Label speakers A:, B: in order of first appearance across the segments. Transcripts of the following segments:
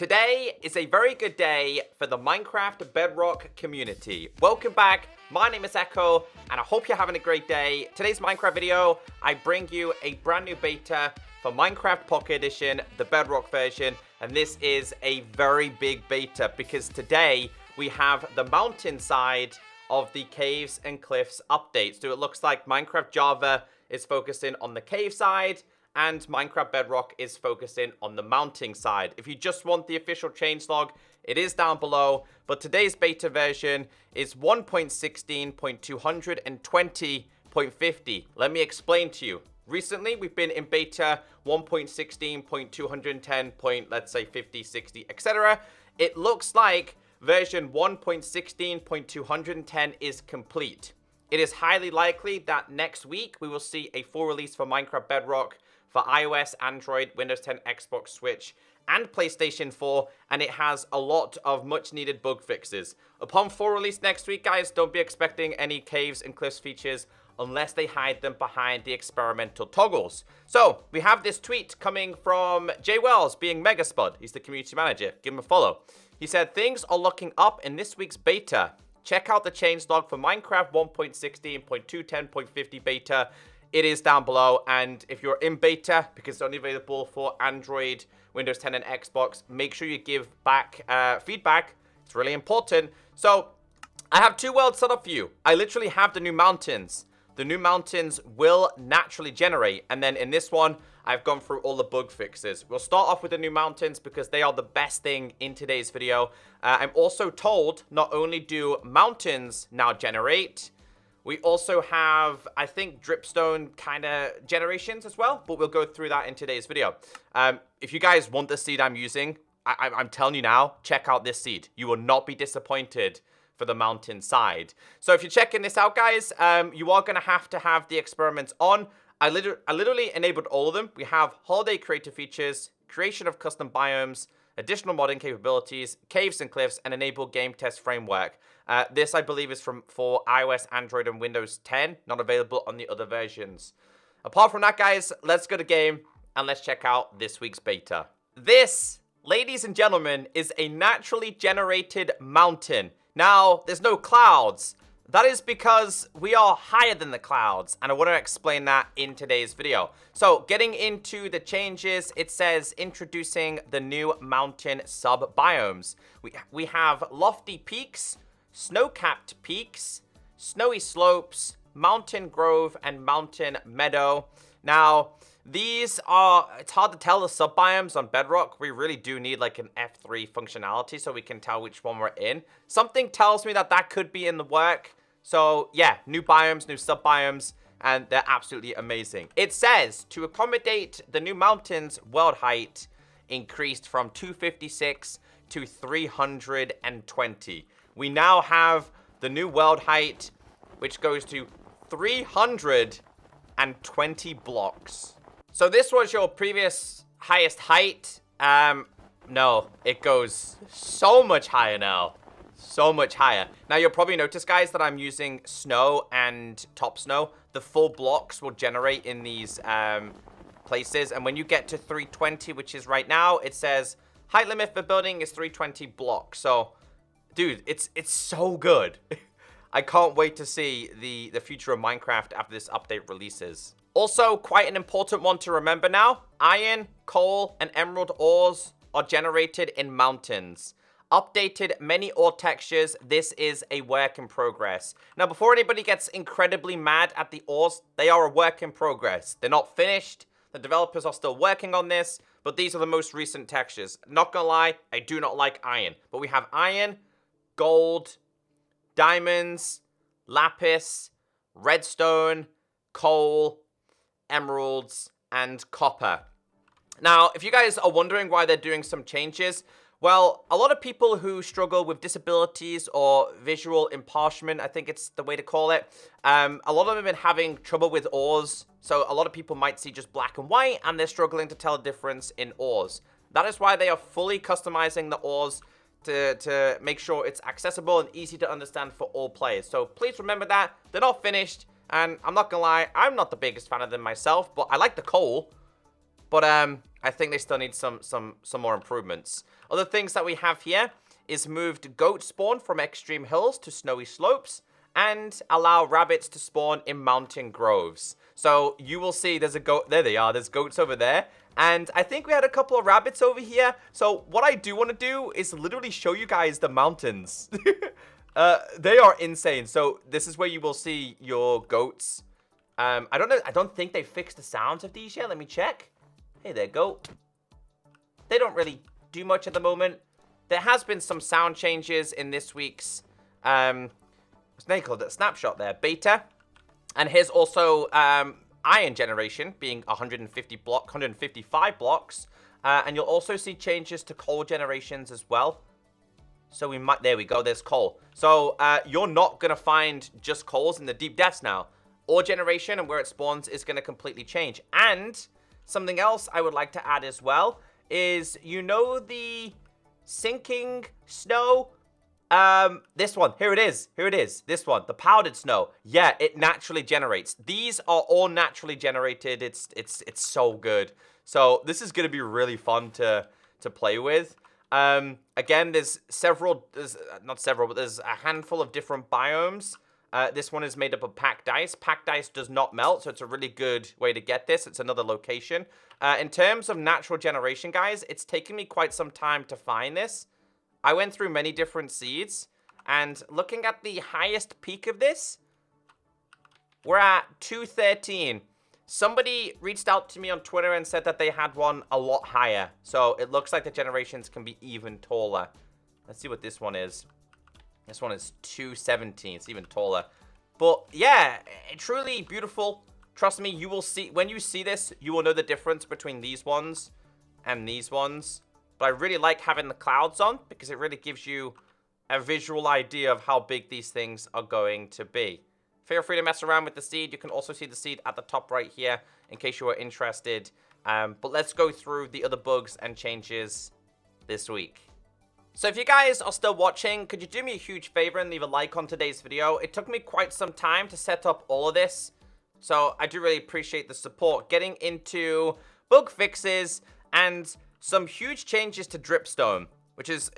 A: Today is a very good day for the Minecraft Bedrock community. Welcome back. My name is Echo, and I hope you're having a great day. Today's Minecraft video, I bring you a brand new beta for Minecraft Pocket Edition, the Bedrock version, and this is a very big beta because today we have the mountain side of the caves and cliffs update. So it looks like Minecraft Java is focusing on the cave side, and Minecraft Bedrock is focusing on the mounting side. If you just want the official changelog, it is down below, but today's beta version is 1.16.220.50. Let me explain to you. Recently, we've been in beta 1.16.210. Let's say 50, 60, etc. It looks like version 1.16.210 is complete. It is highly likely that next week we will see a full release for Minecraft Bedrock for iOS, Android, Windows 10, Xbox, Switch, and PlayStation 4, and it has a lot of much-needed bug fixes. Upon full release next week, guys, don't be expecting any caves and cliffs features unless they hide them behind the experimental toggles. So, we have this tweet coming from Jay Wells, being Megaspud. He's the community manager. Give him a follow. He said, things are looking up in this week's beta. Check out the changelog for Minecraft 1.16.210.50 beta. It is down below, and if you're in beta, because it's only available for Android, Windows 10, and Xbox, make sure you give back feedback. It's really important. So, I have two worlds set up for you. I literally have the new mountains. The new mountains will naturally generate, and then in this one, I've gone through all the bug fixes. We'll start off with the new mountains because they are the best thing in today's video. I'm also told not only do mountains now generate, we also have, I think, dripstone kind of generations as well, but we'll go through that in today's video. If you guys want the seed I'm using, I'm telling you now, check out this seed. You will not be disappointed for the mountain side. So if you're checking this out, guys, you are going to have the experiments on. I literally enabled all of them. We have holiday creative features, creation of custom biomes, additional modding capabilities, caves and cliffs, and enable game test framework. This, I believe, is for iOS, Android, and Windows 10, not available on the other versions. Apart from that, guys, let's go to game, and let's check out this week's beta. This, ladies and gentlemen, is a naturally generated mountain. Now, there's no clouds. That is because we are higher than the clouds, and I want to explain that in today's video. So, getting into the changes, it says introducing the new mountain sub-biomes. We have lofty peaks, snow-capped peaks, snowy slopes, mountain grove, and mountain meadow. Now, these are, it's hard to tell the sub-biomes on Bedrock. We really do need like an F3 functionality so we can tell which one we're in. Something tells me that that could be in the work. So, yeah, new biomes, new sub-biomes, and they're absolutely amazing. It says, to accommodate the new mountains, world height increased from 256 to 320. We now have the new world height, which goes to 320 blocks. So this was your previous highest height. No, it goes so much higher now. So much higher. Now, you'll probably notice, guys, that I'm using snow and top snow. The full blocks will generate in these places. And when you get to 320, which is right now, it says height limit for building is 320 blocks. So, dude, it's so good. I can't wait to see the future of Minecraft after this update releases. Also, quite an important one to remember now. Iron, coal, and emerald ores are generated in mountains. Updated many ore textures. This is a work in progress. Now, before anybody gets incredibly mad at the ores, they are a work in progress. They're not finished. The developers are still working on this, but these are the most recent textures. Not gonna lie, I do not like iron. But we have iron, gold, diamonds, lapis, redstone, coal, emeralds, and copper. Now, if you guys are wondering why they're doing some changes, well, a lot of people who struggle with disabilities or visual impairment, I think it's the way to call it, a lot of them have been having trouble with ores. So a lot of people might see just black and white, and they're struggling to tell a difference in ores. That is why they are fully customizing the ores to make sure it's accessible and easy to understand for all players. So please remember that. They're not finished, and I'm not gonna lie, I'm not the biggest fan of them myself, but I like the coal. But I think they still need some more improvements. Other things that we have here is moved goat spawn from extreme hills to snowy slopes, and allow rabbits to spawn in mountain groves. So you will see there's a goat. There they are. There's goats over there. And I think we had a couple of rabbits over here. So what I do want to do is literally show you guys the mountains. They are insane. So this is where you will see your goats. I don't know. I don't think they fixed the sounds of these yet. Let me check. Hey there, goat. They don't really do much at the moment. There has been some sound changes in this week's what's the name called it? Snapshot there, beta. And here's also iron generation being 155 blocks. And you'll also see changes to coal generations as well. So we might, there we go, there's coal. So you're not going to find just coals in the deep depths now. Ore generation and where it spawns is going to completely change. And something else I would like to add as well is, you know, the sinking snow? This one, here it is, this one, the powdered snow. Yeah, it naturally generates. These are all naturally generated. It's so good. So this is going to be really fun to play with. Again, there's not several, but there's a handful of different biomes. This one is made up of packed ice. Packed ice does not melt, so it's a really good way to get this. It's another location. In terms of natural generation, guys, it's taken me quite some time to find this. I went through many different seeds, and looking at the highest peak of this, we're at 213. Somebody reached out to me on Twitter and said that they had one a lot higher. So it looks like the generations can be even taller. Let's see what this one is. This one is 217. It's even taller. But yeah, truly beautiful. Trust me, you will see, when you see this, you will know the difference between these ones and these ones. But I really like having the clouds on because it really gives you a visual idea of how big these things are going to be. Feel free to mess around with the seed. You can also see the seed at the top right here in case you are interested. But let's go through the other bugs and changes this week. So if you guys are still watching, could you do me a huge favor and leave a like on today's video? It took me quite some time to set up all of this, so I do really appreciate the support. Getting into bug fixes and some huge changes to Dripstone, which is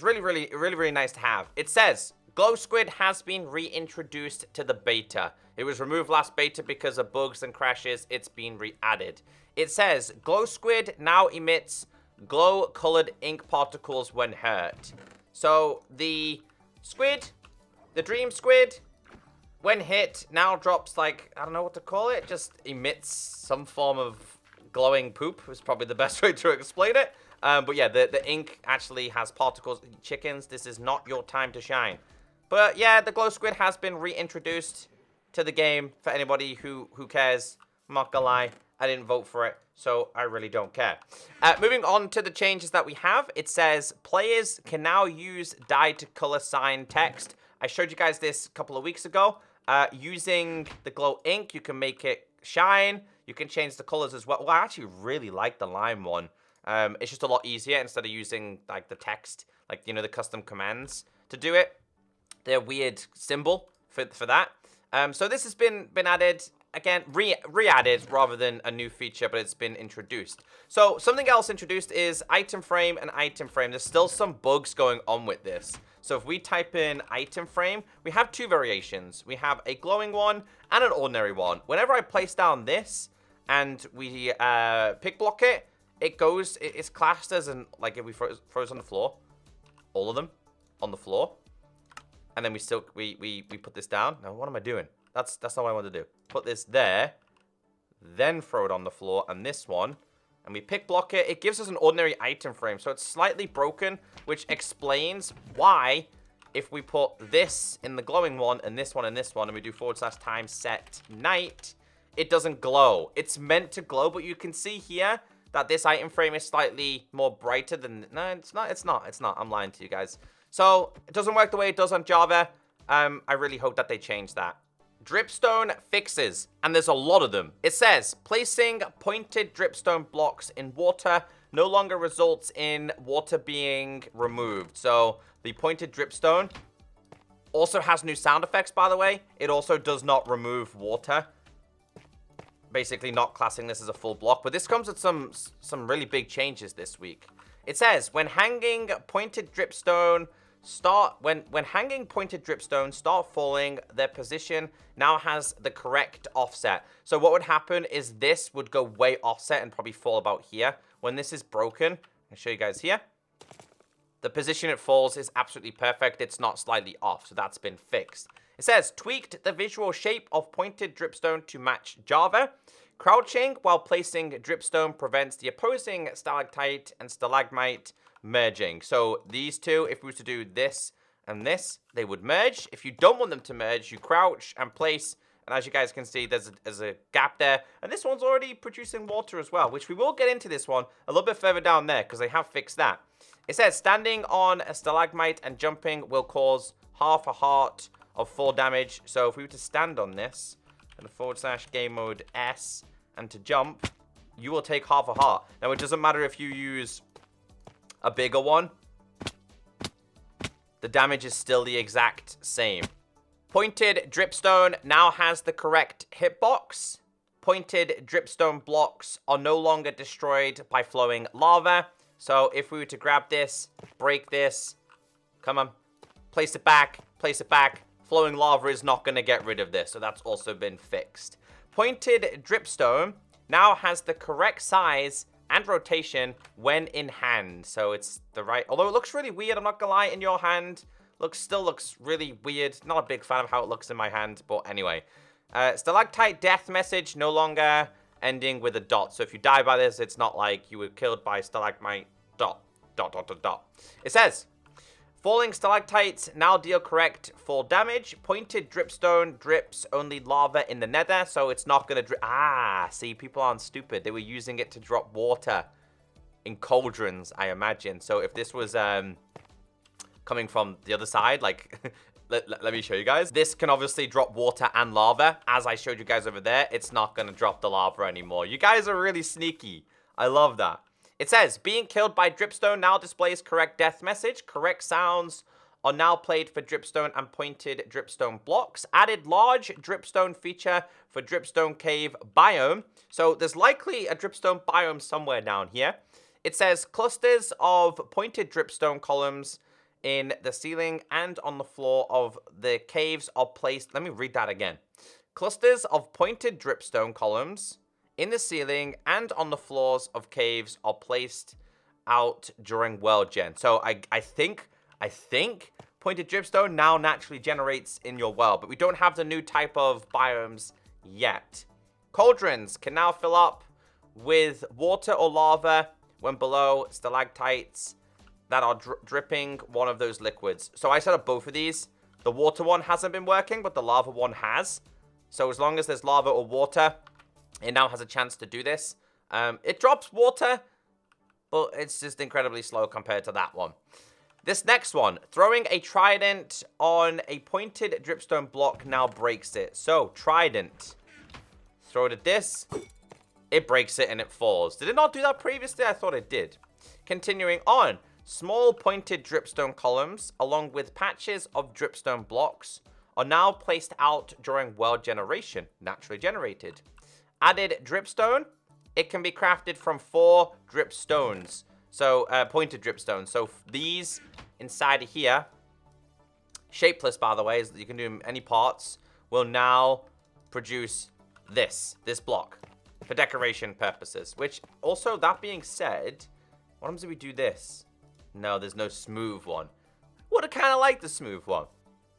A: really nice to have. It says, Glow Squid has been reintroduced to the beta. It was removed last beta because of bugs and crashes. It's been re-added. It says, Glow Squid now emits glow-colored ink particles when hurt. So the squid, the dream squid, when hit, now drops like, I don't know what to call it, just emits some form of glowing poop is probably the best way to explain it. But yeah, the ink actually has particles. Chickens, this is not your time to shine. But yeah, the glow squid has been reintroduced to the game for anybody who cares. I'm not gonna lie, I didn't vote for it, so I really don't care. Moving on to the changes that we have, it says players can now use dyed to color sign text. I showed you guys this a couple of weeks ago. Using the glow ink, you can make it shine. You can change the colors as well. Well, I actually really like the lime one. It's just a lot easier instead of using like the text, like, you know, the custom commands to do it. Their weird symbol for that. So this has been added. Again, re-added rather than a new feature, but it's been introduced. So something else introduced is item frame and item frame. There's still some bugs going on with this. So if we type in item frame, we have two variations. We have a glowing one and an ordinary one. Whenever I place down this and we pick block it, it's classed as an, like if we froze on the floor, all of them on the floor. And then we put this down. Now, what am I doing? That's not what I want to do. Put this there, then throw it on the floor, and this one, and we pick block it. It gives us an ordinary item frame, so it's slightly broken, which explains why if we put this in the glowing one, and this one, and this one, and we do /time set night, it doesn't glow. It's meant to glow, but you can see here that this item frame is slightly more brighter than, no, it's not. I'm lying to you guys. So it doesn't work the way it does on Java. I really hope that they change that. Dripstone fixes, and there's a lot of them. It says, placing pointed dripstone blocks in water no longer results in water being removed. So the pointed dripstone also has new sound effects, by the way. It also does not remove water. basically not classing this as a full block, but this comes with some really big changes this week. It says, when hanging pointed dripstone start falling, their position now has the correct offset. So what would happen is this would go way offset and probably fall about here. When this is broken, I'll show you guys here. The position it falls is absolutely perfect. It's not slightly off, so that's been fixed. It says, tweaked the visual shape of pointed dripstone to match Java. Crouching while placing dripstone prevents the opposing stalactite and stalagmite merging. So these two, if we were to do this and this, they would merge. If you don't want them to merge, you crouch and place. And as you guys can see, there's a gap there. And this one's already producing water as well, which we will get into this one a little bit further down there because they have fixed that. It says, standing on a stalagmite and jumping will cause half a heart of fall damage. So if we were to stand on this, and / game mode S, and to jump, you will take half a heart. Now, it doesn't matter if you use a bigger one. The damage is still the exact same. Pointed dripstone now has the correct hitbox. Pointed dripstone blocks are no longer destroyed by flowing lava. So if we were to grab this, break this, come on, place it back, flowing lava is not going to get rid of this. So that's also been fixed. Pointed dripstone now has the correct size and rotation when in hand. So it's the right, although it looks really weird, I'm not gonna lie, in your hand. Still looks really weird. Not a big fan of how it looks in my hand, but anyway. Stalactite death message no longer ending with a dot. So if you die by this, it's not like you were killed by stalagmite dot. It says, falling stalactites now deal correct fall damage. Pointed dripstone drips only lava in the nether, so it's not going to drip. Ah, see, people aren't stupid. They were using it to drop water in cauldrons, I imagine. So if this was coming from the other side, like, let me show you guys. This can obviously drop water and lava. As I showed you guys over there, it's not going to drop the lava anymore. You guys are really sneaky. I love that. It says, being killed by dripstone now displays correct death message. Correct sounds are now played for dripstone and pointed dripstone blocks. Added large dripstone feature for dripstone cave biome. So there's likely a dripstone biome somewhere down here. It says, clusters of pointed dripstone columns in the ceiling and on the floor of the caves are placed. Let me read that again. Clusters of pointed dripstone columns in the ceiling and on the floors of caves are placed out during world gen. So I think pointed dripstone now naturally generates in your world, but we don't have the new type of biomes yet. Cauldrons can now fill up with water or lava when below stalactites that are dripping one of those liquids. So I set up both of these. The water one hasn't been working, but the lava one has. So as long as there's lava or water, it now has a chance to do this. It drops water, but it's just incredibly slow compared to that one. This next one, throwing a trident on a pointed dripstone block now breaks it. So, trident. Throw it at this. It breaks it and it falls. Did it not do that previously? I thought it did. Continuing on. Small pointed dripstone columns, along with patches of dripstone blocks, are now placed out during world generation, naturally generated. Added dripstone, it can be crafted from 4 dripstones. So, pointed dripstones. So, these inside of here, shapeless, by the way, as you can do any parts, will now produce this block for decoration purposes. Which, also, that being said, what happens if we do this? No, there's no smooth one. Would have kind of liked the smooth one.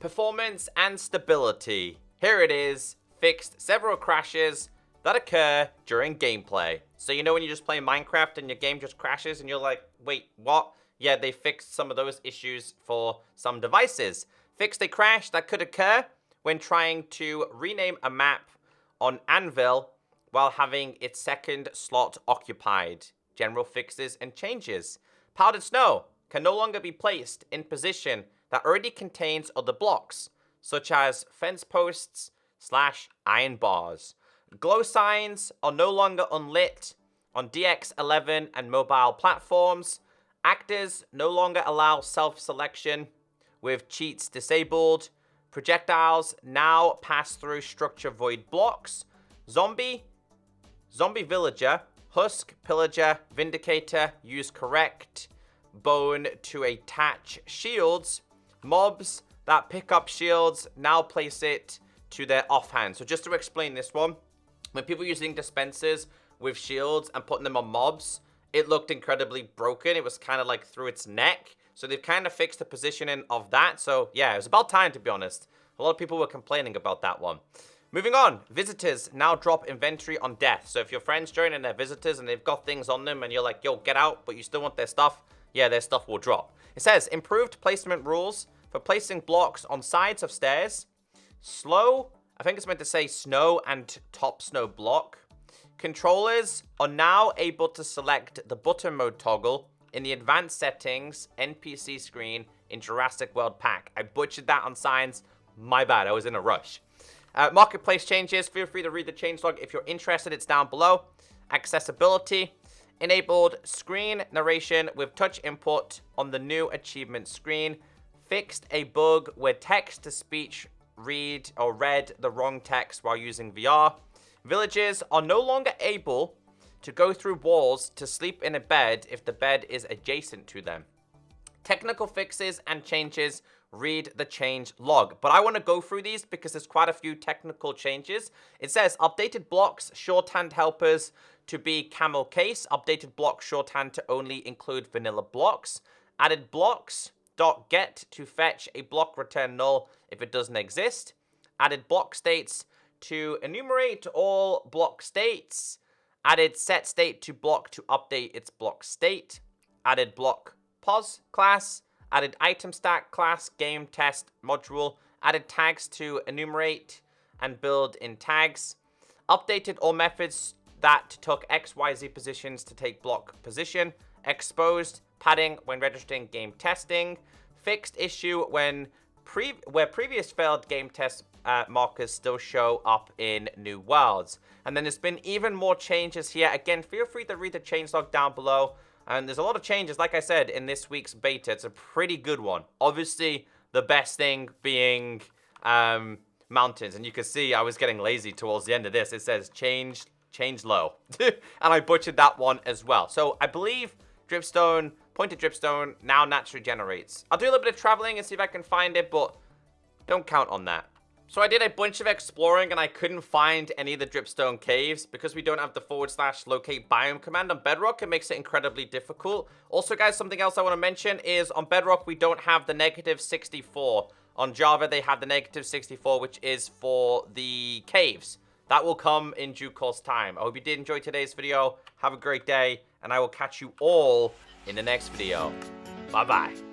A: Performance and stability. Here it is. Fixed several crashes that occur during gameplay. So you know when you just play Minecraft and your game just crashes and you're like, wait, what? Yeah, they fixed some of those issues for some devices. Fixed a crash that could occur when trying to rename a map on Anvil while having its second slot occupied. General fixes and changes. Powdered snow can no longer be placed in position that already contains other blocks, such as fence posts / iron bars. Glow signs are no longer unlit on DX11 and mobile platforms. Actors no longer allow self-selection with cheats disabled. Projectiles now pass through structure void blocks. Zombie Zombie Villager, Husk, Pillager, Vindicator, use correct, Bone to attach shields, mobs that pick up shields, now place it to their offhand. So just to explain this one, when people using dispensers with shields and putting them on mobs, it looked incredibly broken. It was kind of like through its neck. So they've kind of fixed the positioning of that. So yeah, it was about time, to be honest. A lot of people were complaining about that one. Moving on, visitors now drop inventory on death. So if your friends join and they're visitors and they've got things on them and you're like, yo, get out, but you still want their stuff, yeah, their stuff will drop. It says, improved placement rules for placing blocks on sides of stairs. Slow, I think it's meant to say snow and top snow block. Controllers are now able to select the button mode toggle in the advanced settings NPC screen in Jurassic World Pack. I butchered that on signs. My bad, I was in a rush. Marketplace changes. Feel free to read the changelog if you're interested. It's down below. Accessibility. Enabled screen narration with touch input on the new achievement screen. Fixed a bug where text-to-speech read the wrong text while using VR. Villagers are no longer able to go through walls to sleep in a bed if the bed is adjacent to them. Technical fixes and changes, read the change log. But I want to go through these because there's quite a few technical changes. It says updated blocks, shorthand helpers to be camel case. Updated block shorthand to only include vanilla blocks. Added blocks dot get to fetch a block return null if it doesn't exist. Added block states to enumerate all block states. Added set state to block to update its block state. Added block pos class. Added item stack class game test module. Added tags to enumerate and build in tags. Updated all methods that took XYZ positions to take block position. Exposed padding when registering game testing. Fixed issue where previous failed game test markers still show up in new worlds. And then there's been even more changes here. Again, feel free to read the changelog down below. And there's a lot of changes, like I said, in this week's beta. It's a pretty good one. Obviously, the best thing being mountains. And you can see I was getting lazy towards the end of this. It says change low. And I butchered that one as well. So I believe Dripstone, pointed Dripstone, now naturally generates. I'll do a little bit of traveling and see if I can find it, but don't count on that. So I did a bunch of exploring and I couldn't find any of the Dripstone caves. Because we don't have the / locate biome command on Bedrock, it makes it incredibly difficult. Also, guys, something else I want to mention is on Bedrock, we don't have the -64. On Java, they have the -64, which is for the caves. That will come in due course time. I hope you did enjoy today's video. Have a great day, and I will catch you all in the next video. Bye-bye.